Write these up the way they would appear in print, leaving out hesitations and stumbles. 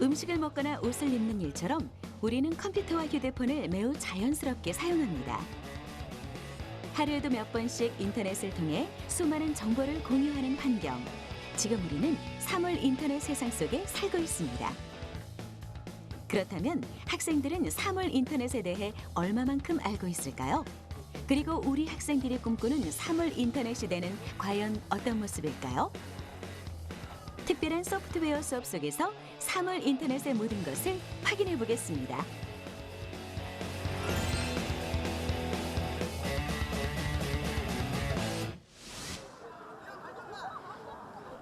음식을 먹거나 옷을 입는 일처럼 우리는 컴퓨터와 휴대폰을 매우 자연스럽게 사용합니다. 하루에도 몇 번씩 인터넷을 통해 수많은 정보를 공유하는 환경. 지금 우리는 사물 인터넷 세상 속에 살고 있습니다. 그렇다면 학생들은 사물 인터넷에 대해 얼마만큼 알고 있을까요? 그리고 우리 학생들이 꿈꾸는 사물 인터넷 시대는 과연 어떤 모습일까요? 특별한 소프트웨어 수업 속에서 사물 인터넷의 모든 것을 확인해 보겠습니다.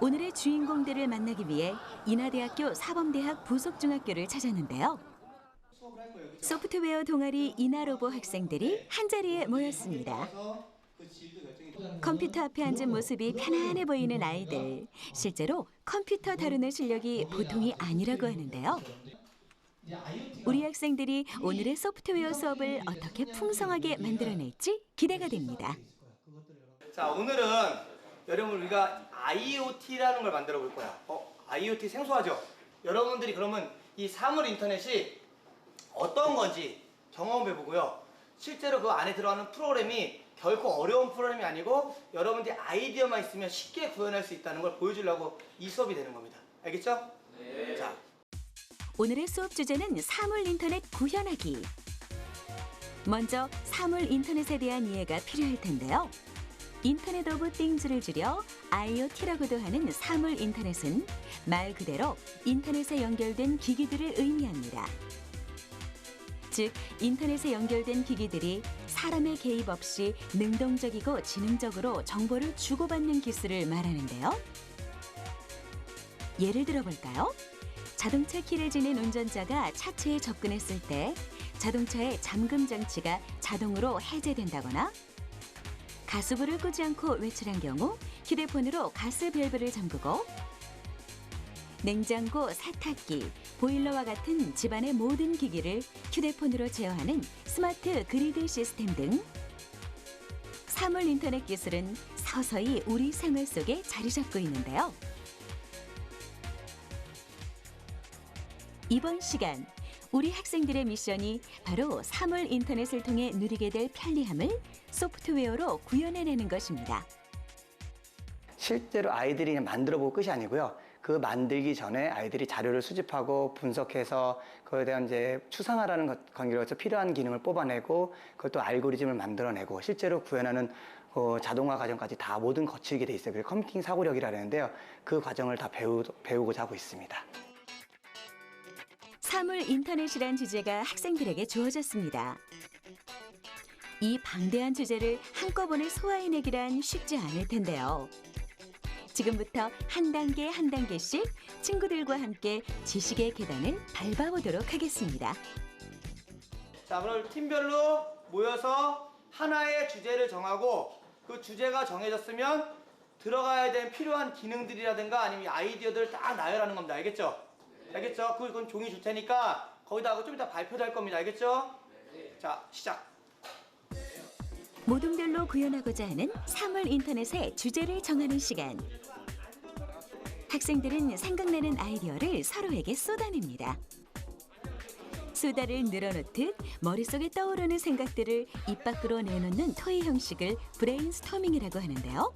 오늘의 주인공들을 만나기 위해 인하대학교 사범대학 부속중학교를 찾았는데요. 소프트웨어 동아리 인하로보 학생들이 한자리에 모였습니다. 컴퓨터 앞에 앉은 모습이 편안해 보이는 아이들. 실제로 컴퓨터 다루는 실력이 보통이 아니라고 하는데요. 우리 학생들이 오늘의 소프트웨어 수업을 어떻게 풍성하게 만들어낼지 기대가 됩니다. 자, 오늘은 여러분 우리가 IoT라는 걸 만들어 볼 거야. IoT 생소하죠? 여러분들이 그러면 이 사물 인터넷이 어떤 건지 경험해 보고요. 실제로 그 안에 들어가는 프로그램이 결코 어려운 프로그램이 아니고 여러분들이 아이디어만 있으면 쉽게 구현할 수 있다는 걸 보여주려고 이 수업이 되는 겁니다. 알겠죠? 네. 자, 오늘의 수업 주제는 사물 인터넷 구현하기. 먼저 사물 인터넷에 대한 이해가 필요할 텐데요. 인터넷 오브 띵즈를 줄여 IoT라고도 하는 사물 인터넷은 말 그대로 인터넷에 연결된 기기들을 의미합니다. 즉, 인터넷에 연결된 기기들이 사람의 개입 없이 능동적이고 지능적으로 정보를 주고받는 기술을 말하는데요. 예를 들어볼까요? 자동차 키를 지닌 운전자가 차체에 접근했을 때 자동차의 잠금 장치가 자동으로 해제된다거나 가스불을 끄지 않고 외출한 경우 휴대폰으로 가스 밸브를 잠그고 냉장고, 세탁기, 보일러와 같은 집안의 모든 기기를 휴대폰으로 제어하는 스마트 그리드 시스템 등 사물 인터넷 기술은 서서히 우리 생활 속에 자리 잡고 있는데요. 이번 시간 우리 학생들의 미션이 바로 사물 인터넷을 통해 누리게 될 편리함을 소프트웨어로 구현해내는 것입니다. 실제로 아이들이 그냥 만들어 볼 끝이 아니고요. 그 만들기 전에 아이들이 자료를 수집하고 분석해서 그거에 대한 이제 추상화라는 관계로서 필요한 기능을 뽑아내고 그것도 알고리즘을 만들어내고 실제로 구현하는 자동화 과정까지 다 모든 거치게 돼 있어요. 그래서 컴퓨팅 사고력이라 하는데요. 그 과정을 다 배우고자 하고 있습니다. 사물 인터넷이란 주제가 학생들에게 주어졌습니다. 이 방대한 주제를 한꺼번에 소화해내기란 쉽지 않을 텐데요. 지금부터 한 단계 한 단계씩 친구들과 함께 지식의 계단을 밟아보도록 하겠습니다. 자, 오늘 팀별로 모여서 하나의 주제를 정하고 그 주제가 정해졌으면 들어가야 될 필요한 기능들이라든가 아니면 아이디어들을 딱 나열하는 겁니다. 알겠죠? 알겠죠? 그건 종이 줄 테니까 거기다가 좀 이따 발표도 할 겁니다. 알겠죠? 자, 시작! 모둠별로 구현하고자 하는 사물 인터넷의 주제를 정하는 시간. 학생들은 생각나는 아이디어를 서로에게 쏟아냅니다. 수다를 늘어놓듯 머릿속에 떠오르는 생각들을 입 밖으로 내놓는 토의 형식을 브레인스토밍이라고 하는데요.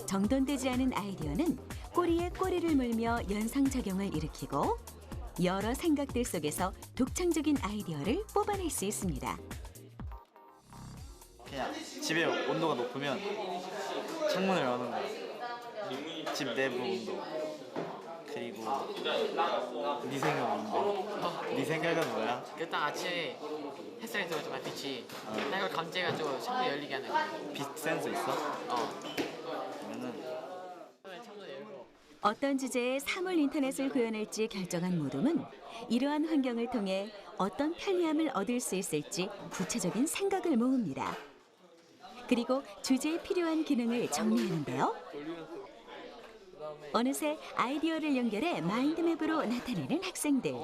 정돈되지 않은 아이디어는 꼬리에 꼬리를 물며 연상작용을 일으키고 여러 생각들 속에서 독창적인 아이디어를 뽑아낼 수 있습니다. 그냥 집에 온도가 높으면 창문을 여는 거. 집 내부 온도. 그리고 네 생각은 뭔데? 네 생각은 뭐야? 일단 아침에 햇살이 들어오자마자 빛이 나 이걸 감지해가지고 창문 열리게 하는 거야. 빛 센서 있어? 그러면은 창문 열고 어떤 주제의 사물 인터넷을 구현할지 결정한 모둠은 이러한 환경을 통해 어떤 편리함을 얻을 수 있을지 구체적인 생각을 모읍니다. 그리고 주제에 필요한 기능을 정리하는데요. 어느새 아이디어를 연결해 마인드맵으로 나타내는 학생들.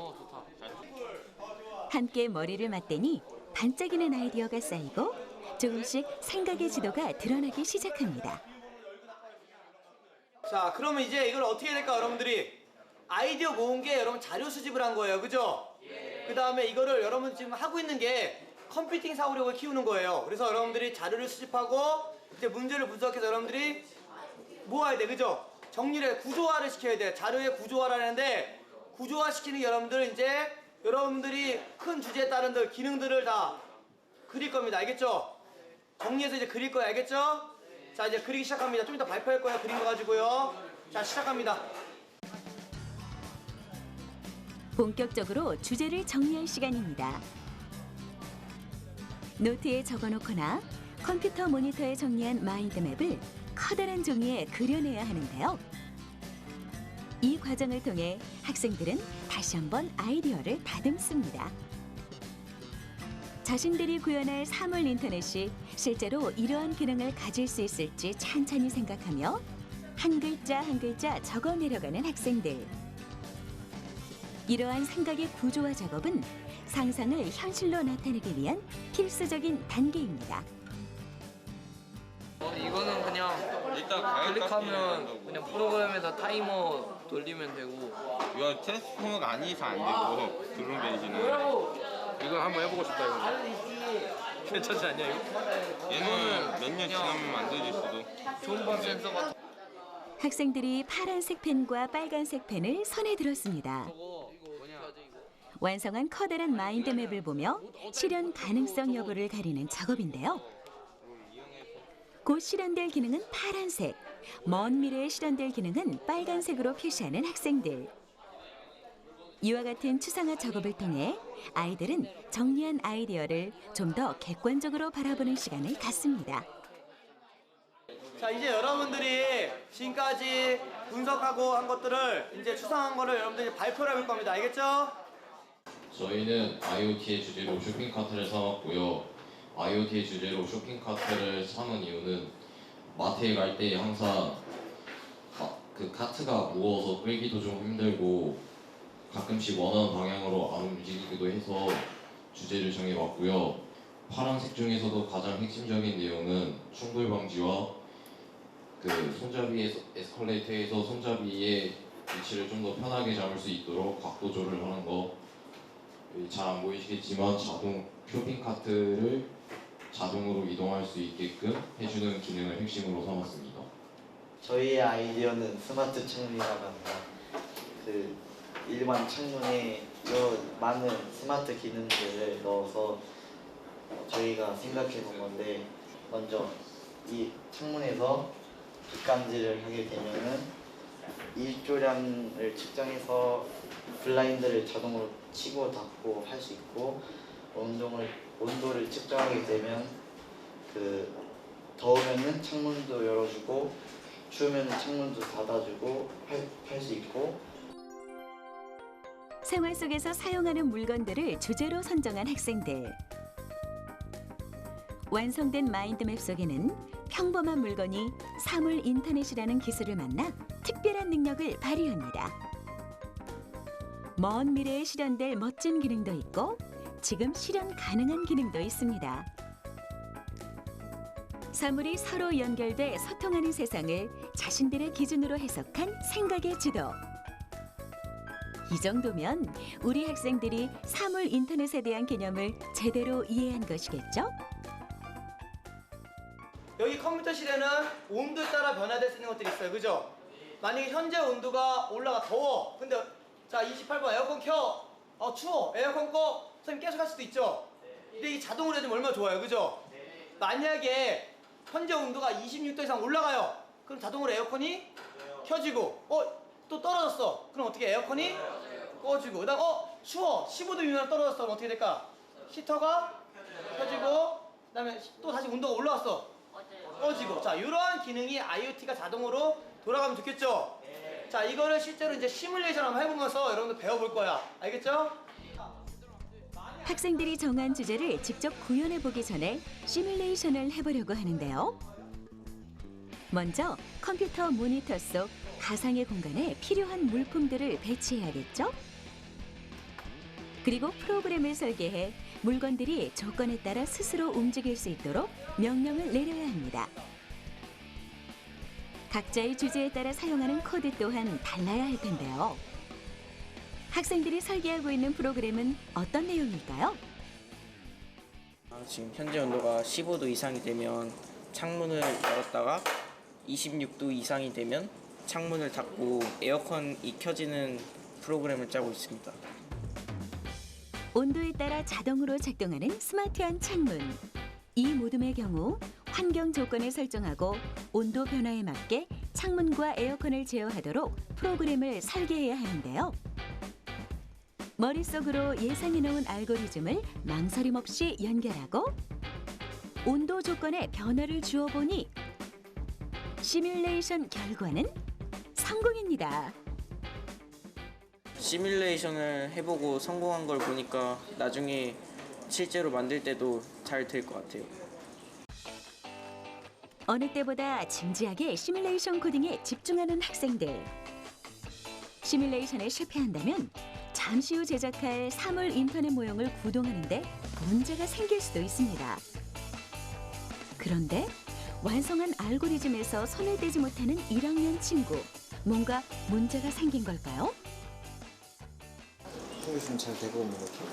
함께 머리를 맞대니 반짝이는 아이디어가 쌓이고 조금씩 생각의 지도가 드러나기 시작합니다. 자, 그러면 이제 이걸 어떻게 해야 될까, 여러분들이? 아이디어 모은 게 여러분 자료 수집을 한 거예요. 그죠? 그 다음에 이거를 여러분 지금 하고 있는 게 컴퓨팅 사고력을 키우는 거예요. 그래서 여러분들이 자료를 수집하고 이제 문제를 분석해서 여러분들이 모아야 돼. 그죠? 정리를 구조화를 시켜야 돼. 자료의 구조화를 하는데 구조화 시키는 게 여러분들 이제 여러분들이 큰 주제에 따른 기능들을 다 그릴 겁니다. 알겠죠? 정리해서 이제 그릴 거예요. 알겠죠? 자, 이제 그리기 시작합니다. 좀 이따 발표할 거예요. 그린 거 가지고요. 자, 시작합니다. 본격적으로 주제를 정리할 시간입니다. 노트에 적어놓거나 컴퓨터 모니터에 정리한 마인드맵을 커다란 종이에 그려내야 하는데요. 이 과정을 통해 학생들은 다시 한번 아이디어를 다듬습니다. 자신들이 구현할 사물 인터넷이 실제로 이러한 기능을 가질 수 있을지 찬찬히 생각하며 한 글자 한 글자 적어 내려가는 학생들. 이러한 생각의 구조화 작업은 상상을 현실로 나타내기 위한 필수적인 단계입니다. 이거는 그냥 일단 클릭하면 그냥 프로그램에서 타이머 돌리면 되고 이건 트랜스포머가 아니서 안 되고 드론 베이지는 이건 한번 해보고 싶다 이거 괜찮지 않냐 이거? 얘는 몇 년 지나면 만들어질 수도. 초음파 센서가 학생들이 파란색 펜과 빨간색 펜을 손에 들었습니다. 저거 뭐냐 완성한 커다란 마인드맵을 보며 실현 가능성 여부를 가리는 작업인데요. 곧 실현될 기능은 파란색, 먼 미래에 실현될 기능은 빨간색으로 표시하는 학생들. 이와 같은 추상화 작업을 통해 아이들은 정리한 아이디어를 좀 더 객관적으로 바라보는 시간을 갖습니다. 자, 이제 여러분들이 지금까지 분석하고 한 것들을 이제 추상한 거를 여러분들이 발표를 해볼 겁니다. 알겠죠? 저희는 IoT의 주제로 쇼핑카트를 사왔고요. IoT의 주제로 쇼핑카트를 사는 이유는 마트에 갈 때 항상 그 카트가 무거워서 끌기도 좀 힘들고 가끔씩 원하는 방향으로 안 움직이기도 해서 주제를 정해봤고요. 파란색 중에서도 가장 핵심적인 내용은 충돌 방지와 그 손잡이에서 에스컬레이터에서 손잡이의 위치를 좀 더 편하게 잡을 수 있도록 각도 조절하는 거. 잘 안 보이시겠지만 자동 쇼핑카트를 자동으로 이동할 수 있게끔 해주는 기능을 핵심으로 삼았습니다. 저희의 아이디어는 스마트 창문이라고 합니다. 그 일반 창문에 많은 스마트 기능들을 넣어서 저희가 생각해 본 건데, 먼저 이 창문에서 빛감지를 하게 되면은 일조량을 측정해서 블라인드를 자동으로 치고 닫고 할 수 있고, 온도를 측정하게 되면 그 더우면은 창문도 열어주고 추우면 창문도 닫아주고 할 수 있고. 생활 속에서 사용하는 물건들을 주제로 선정한 학생들. 완성된 마인드맵 속에는 평범한 물건이 사물 인터넷이라는 기술을 만나 특별한 능력을 발휘합니다. 먼 미래에 실현될 멋진 기능도 있고 지금 실현 가능한 기능도 있습니다. 사물이 서로 연결돼 소통하는 세상을 자신들의 기준으로 해석한 생각의 지도. 이 정도면 우리 학생들이 사물 인터넷에 대한 개념을 제대로 이해한 것이겠죠? 여기 컴퓨터실에는 온도에 따라 변화될 수 있는 것들이 있어요. 그죠? 만약에 현재 온도가 올라가 더워. 근데 자 28번 에어컨 켜. 추워. 에어컨 꺼. 선생님 계속 할 수도 있죠? 근데 이 자동으로 해주면 얼마나 좋아요. 그죠? 만약에 현재 온도가 26도 이상 올라가요. 그럼 자동으로 에어컨이 켜지고 또 떨어졌어. 그럼 어떻게 에어컨이 꺼지고 그다음 추워. 15도 미만 떨어졌어. 그럼 어떻게 될까? 히터가 켜지고 그다음에 또 다시 온도가 올라왔어. 꺼지고. 자, 이러한 기능이 IoT가 자동으로 돌아가면 좋겠죠? 자, 이거를 실제로 이제 시뮬레이션 한번 해보면서 여러분들 배워볼 거야. 알겠죠? 학생들이 정한 주제를 직접 구현해 보기 전에 시뮬레이션을 해보려고 하는데요. 먼저 컴퓨터 모니터 속 가상의 공간에 필요한 물품들을 배치해야겠죠? 그리고 프로그램을 설계해 물건들이 조건에 따라 스스로 움직일 수 있도록 명령을 내려야 합니다. 각자의 주제에 따라 사용하는 코드 또한 달라야 할 텐데요. 학생들이 설계하고 있는 프로그램은 어떤 내용일까요? 지금 현재 온도가 15도 이상이 되면 창문을 열었다가 26도 이상이 되면 창문을 닫고 에어컨이 켜지는 프로그램을 짜고 있습니다. 온도에 따라 자동으로 작동하는 스마트한 창문. 이 모둠의 경우 환경 조건을 설정하고 온도 변화에 맞게 창문과 에어컨을 제어하도록 프로그램을 설계해야 하는데요. 머릿속으로 예상해 놓은 알고리즘을 망설임 없이 연결하고 온도 조건에 변화를 주어 보니 시뮬레이션 결과는 성공입니다. 시뮬레이션을 해보고 성공한 걸 보니까 나중에 실제로 만들 때도 잘 될 것 같아요. 어느 때보다 진지하게 시뮬레이션 코딩에 집중하는 학생들. 시뮬레이션에 실패한다면 잠시 후 제작할 사물 인터넷 모형을 구동하는데 문제가 생길 수도 있습니다. 그런데 완성한 알고리즘에서 손을 떼지 못하는 1학년 친구. 뭔가 문제가 생긴 걸까요? 요즘 잘 되고 있는 것 같아요.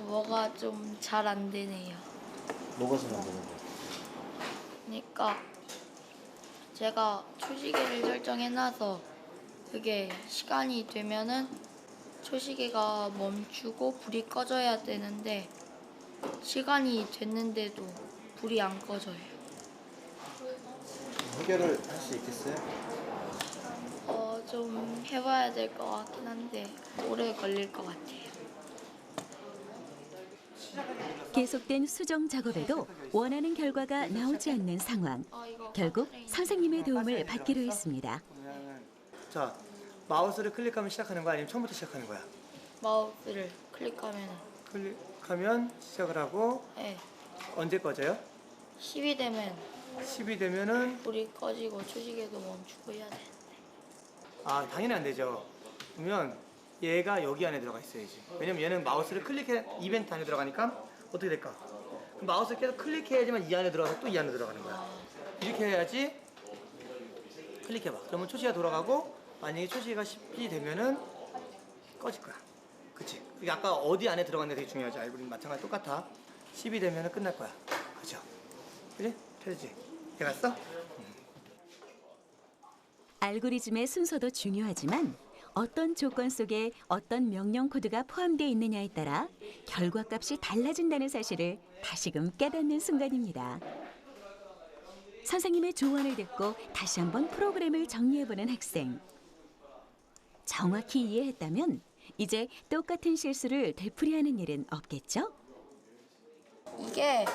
뭐가 좀 잘 안 되네요. 뭐가 잘 안 되는 거예요? 그러니까 제가 초시계를 설정해놔서 그게 시간이 되면은 초시계가 멈추고 불이 꺼져야 되는데 시간이 됐는데도 불이 안 꺼져요. 해결을 할 수 있겠어요? 좀 해봐야 될 것 같긴 한데 오래 걸릴 것 같아요. 계속된 수정 작업에도 원하는 결과가 나오지 않는 상황. 결국 선생님의 도움을 받기로 했습니다. 자, 마우스를 클릭하면 시작하는 거야? 아니면 처음부터 시작하는 거야? 마우스를 클릭하면 클릭하면 시작을 하고 네, 언제 꺼져요? 10이 되면 10이 되면은 불이 꺼지고 초시계도 멈추고 해야 돼. 아, 당연히 안 되죠. 그러면 얘가 여기 안에 들어가 있어야지. 왜냐면 얘는 마우스를 클릭해 이벤트 안에 들어가니까 어떻게 될까? 그럼 마우스를 계속 클릭해야지만 이 안에 들어가서 또 이 안에 들어가는 거야. 이렇게 해야지. 클릭해봐. 그러면 초시가 돌아가고 만약에 초시가 10이 되면은 꺼질 거야. 그치? 그게 아까 어디 안에 들어갔는데 되게 중요하지. 알고리즘 마찬가지 똑같아. 10이 되면은 끝날 거야. 그죠? 그지? 되지? 해갔어? 알고리즘의 순서도 중요하지만 어떤 조건 속에 어떤 명령 코드가 포함되어 있느냐에 따라 결과값이 달라진다는 사실을 다시금 깨닫는 순간입니다. 선생님의 조언을 듣고 다시 한번 프로그램을 정리해보는 학생. 정확히 이해했다면 이제 똑같은 실수를 되풀이하는 일은 없겠죠? 이게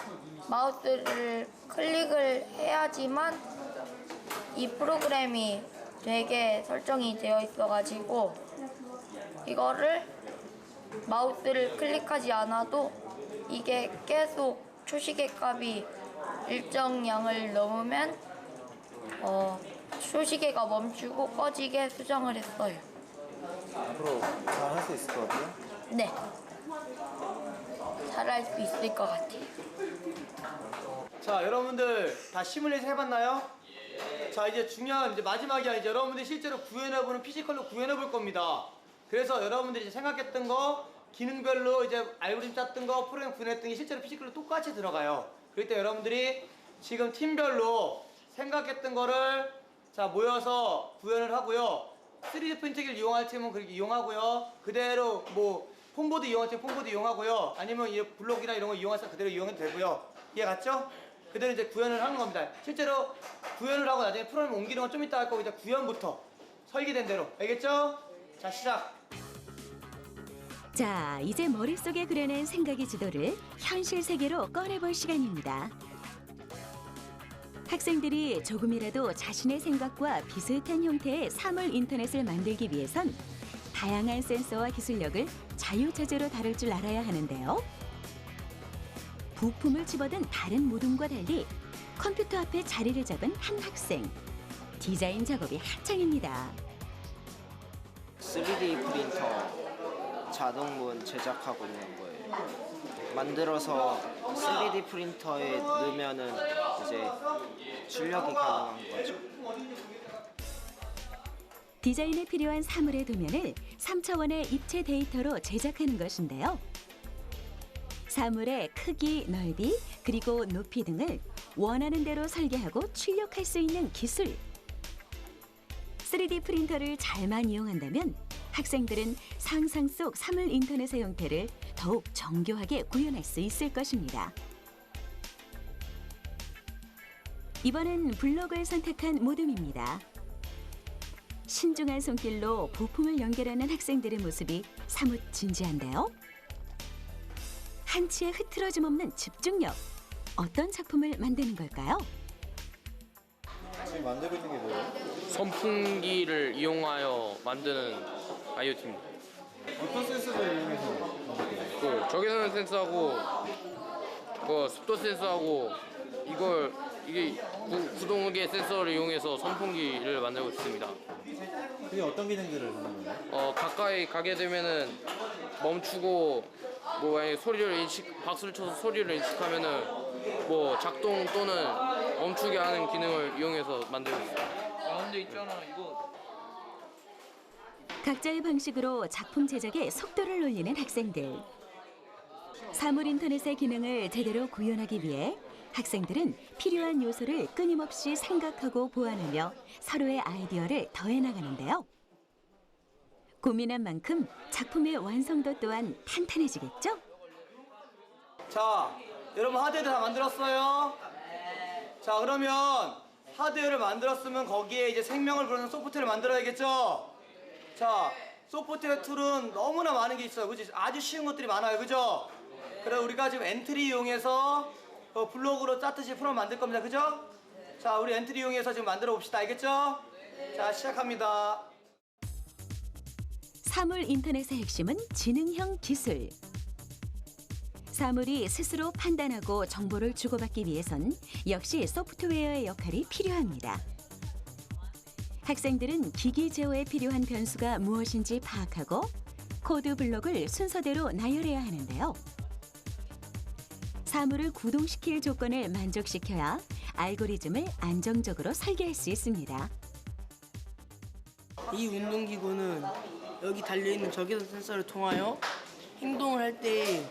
마우스를 클릭을 해야지만 이 프로그램이 되게 설정이 되어 있어가지고 이거를 마우스를 클릭하지 않아도 이게 계속 초시계 값이 일정량을 넘으면 초시계가 멈추고 꺼지게 수정을 했어요. 앞으로 잘 할 수 있을 것 같아요? 네. 잘할 수 있을 것 같아요. 자, 여러분들 다 시뮬레이션 해봤나요? 자, 이제 중요한 이제 마지막이야. 이제 여러분들이 실제로 구현해보는 피지컬로 구현해볼 겁니다. 그래서 여러분들이 이제 생각했던 거 기능별로 이제 알고리즘 짰던 거 프로그램 구현했던 게 실제로 피지컬로 똑같이 들어가요. 그럴 때 여러분들이 지금 팀별로 생각했던 거를 자 모여서 구현을 하고요. 3D 프린터기를 이용할 팀은 그렇게 이용하고요. 그대로 뭐 폼보드 이용할 팀은 폼보드 이용하고요. 아니면 이 블록이나 이런 거 이용해서 그대로 이용해도 되고요. 이해 갔죠? 그대로 이제 구현을 하는 겁니다. 실제로 구현을 하고 나중에 프로그램 옮기는 건 좀 이따 할 거고 이제 구현부터 설계된 대로. 알겠죠? 자, 시작! 자, 이제 머릿속에 그려낸 생각의 지도를 현실 세계로 꺼내볼 시간입니다. 학생들이 조금이라도 자신의 생각과 비슷한 형태의 사물 인터넷을 만들기 위해선 다양한 센서와 기술력을 자유자재로 다룰 줄 알아야 하는데요. 부품을 집어든 다른 모둠과 달리 컴퓨터 앞에 자리를 잡은 한 학생. 디자인 작업이 한창입니다. 3D 프린터 자동문 제작하고 있는 거예요. 만들어서 3D 프린터에 넣으면은 이제 출력이 가능한 거죠. 디자인에 필요한 사물의 도면을 3차원의 입체 데이터로 제작하는 것인데요. 사물의 크기, 넓이, 그리고 높이 등을 원하는 대로 설계하고 출력할 수 있는 기술. 3D 프린터를 잘만 이용한다면 학생들은 상상 속 사물 인터넷의 형태를 더욱 정교하게 구현할 수 있을 것입니다. 이번엔 블록을 선택한 모둠입니다. 신중한 손길로 부품을 연결하는 학생들의 모습이 사뭇 진지한데요. 한치의 흐트러짐 없는 집중력. 어떤 작품을 만드는 걸까요? 지금 만들고 있는 게 뭐예요? 선풍기를 이용하여 만드는 IoT입니다. 어떤 센서를 이용해서 만들게요? 그 적외선 센서하고 그 습도 센서하고 이게 구동계 센서를 이용해서 선풍기를 만들고 있습니다. 그게 어떤 기능들을 하는 거예요? 가까이 가게 되면은 멈추고 뭐 만약에 박수를 쳐서 소리를 인식하면은 뭐 작동 또는 멈추게 하는 기능을 이용해서 만들고 있습니다. 근데 있잖아 이거. 각자의 방식으로 작품 제작에 속도를 올리는 학생들. 사물 인터넷의 기능을 제대로 구현하기 위해 학생들은 필요한 요소를 끊임없이 생각하고 보완하며 서로의 아이디어를 더해 나가는데요. 고민한 만큼 작품의 완성도 또한 탄탄해지겠죠? 자, 여러분 하드웨어 다 만들었어요? 자, 그러면 하드웨어를 만들었으면 거기에 이제 생명을 부르는 소프트웨어를 만들어야겠죠? 자, 소프트웨어 툴은 너무나 많은 게 있어요. 그죠? 아주 쉬운 것들이 많아요. 그죠? 그래서 우리가 지금 엔트리 이용해서 블록으로 짜듯이 프로그램 만들 겁니다. 그죠? 자, 우리 엔트리 이용해서 지금 만들어 봅시다. 알겠죠? 자, 시작합니다. 사물 인터넷의 핵심은 지능형 기술. 사물이 스스로 판단하고 정보를 주고받기 위해선 역시 소프트웨어의 역할이 필요합니다. 학생들은 기기 제어에 필요한 변수가 무엇인지 파악하고 코드 블록을 순서대로 나열해야 하는데요. 사물을 구동시킬 조건을 만족시켜야 알고리즘을 안정적으로 설계할 수 있습니다. 이 운동기구는 여기 달려있는 적외선 센서를 통하여 행동을 할 때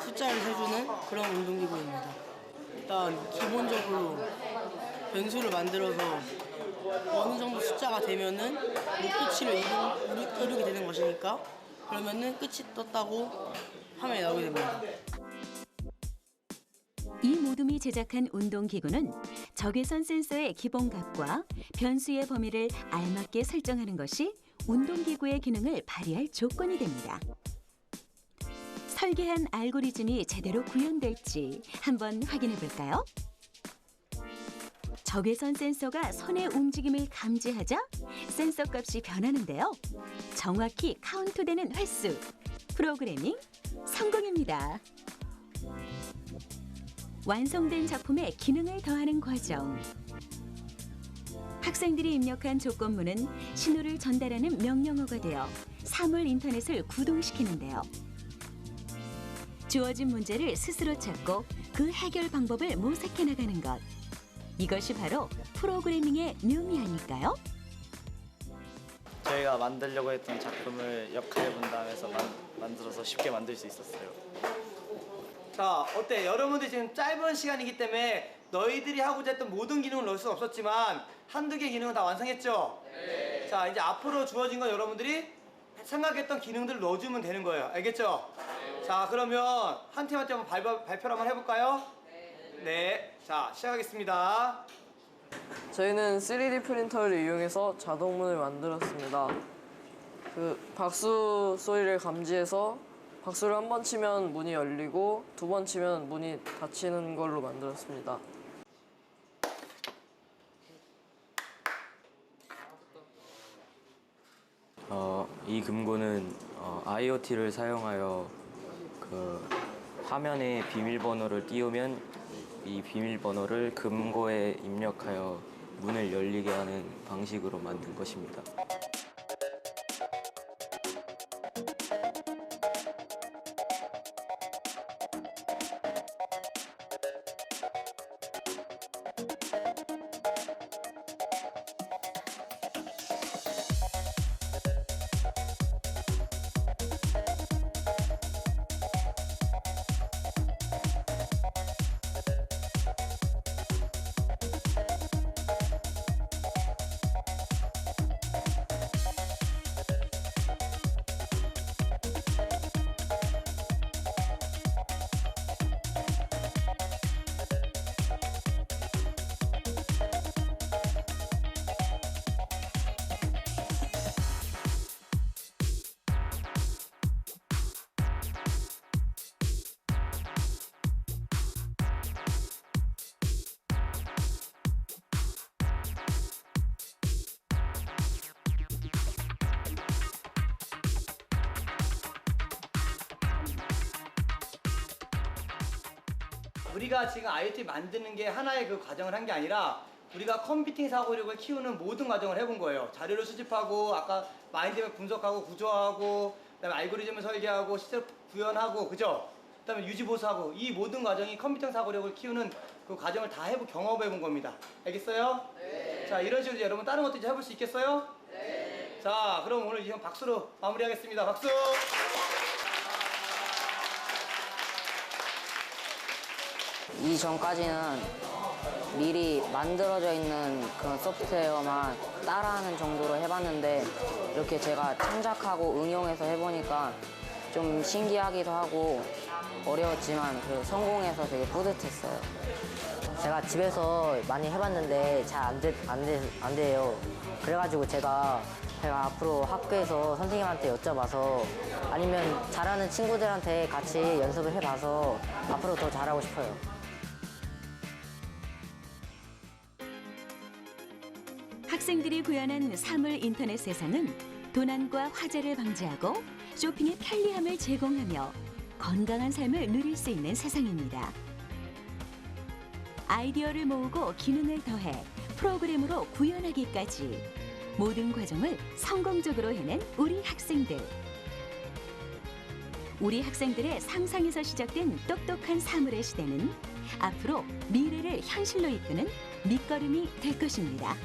숫자를 세주는 그런 운동기구입니다. 일단 기본적으로 변수를 만들어서 어느 정도 숫자가 되면은 목표치를 이루게 되는 것이니까 그러면은 끝이 떴다고 화면에 나오게 됩니다. 이 모둠이 제작한 운동기구는 적외선 센서의 기본값과 변수의 범위를 알맞게 설정하는 것이 운동기구의 기능을 발휘할 조건이 됩니다. 설계한 알고리즘이 제대로 구현될지 한번 확인해 볼까요? 적외선 센서가 손의 움직임을 감지하자 센서 값이 변하는데요. 정확히 카운트되는 횟수, 프로그래밍 성공입니다. 완성된 작품에 기능을 더하는 과정. 학생들이 입력한 조건문은 신호를 전달하는 명령어가 되어 사물 인터넷을 구동시키는데요. 주어진 문제를 스스로 찾고 그 해결 방법을 모색해 나가는 것. 이것이 바로 프로그래밍의 묘미 아닐까요? 저희가 만들려고 했던 작품을 역할 분담해서 만들어서 쉽게 만들 수 있었어요. 자, 어때? 여러분들 지금 짧은 시간이기 때문에 너희들이 하고자 했던 모든 기능을 넣을 수는 없었지만 한두 개 기능은 다 완성했죠? 네. 자, 이제 앞으로 주어진 건 여러분들이 생각했던 기능들을 넣어주면 되는 거예요. 알겠죠? 네. 자, 그러면 한 팀 한 팀 발표를 한번 해볼까요? 네. 자, 시작하겠습니다. 저희는 3D 프린터를 이용해서 자동문을 만들었습니다. 박수 소리를 감지해서 박수를 한 번 치면 문이 열리고 두 번 치면 문이 닫히는 걸로 만들었습니다. 이 금고는 IoT를 사용하여 화면에 비밀번호를 띄우면 이 비밀번호를 금고에 입력하여 문을 열리게 하는 방식으로 만든 것입니다. 우리가 지금 IoT 만드는 게 하나의 그 과정을 한 게 아니라 우리가 컴퓨팅 사고력을 키우는 모든 과정을 해본 거예요. 자료를 수집하고 아까 마인드맵 분석하고 구조하고 그다음에 알고리즘을 설계하고 시스템 구현하고 그죠? 그다음에 유지 보수하고 이 모든 과정이 컴퓨팅 사고력을 키우는 그 과정을 다 경험해 본 겁니다. 알겠어요? 네. 자, 이런 식으로 이제 여러분 다른 것도 이제 해볼 수 있겠어요? 네. 자, 그럼 오늘 이형 박수로 마무리하겠습니다. 박수! 이전까지는 미리 만들어져 있는 그런 소프트웨어만 따라하는 정도로 해봤는데 이렇게 제가 창작하고 응용해서 해보니까 좀 신기하기도 하고 어려웠지만 그 성공해서 되게 뿌듯했어요. 제가 집에서 많이 해봤는데 잘 안 돼요. 그래가지고 제가 앞으로 학교에서 선생님한테 여쭤봐서 아니면 잘하는 친구들한테 같이 연습을 해봐서 앞으로 더 잘하고 싶어요. 학생들이 구현한 사물 인터넷 세상은 도난과 화재를 방지하고 쇼핑의 편리함을 제공하며 건강한 삶을 누릴 수 있는 세상입니다. 아이디어를 모으고 기능을 더해 프로그램으로 구현하기까지 모든 과정을 성공적으로 해낸 우리 학생들. 우리 학생들의 상상에서 시작된 똑똑한 사물의 시대는 앞으로 미래를 현실로 이끄는 밑거름이 될 것입니다.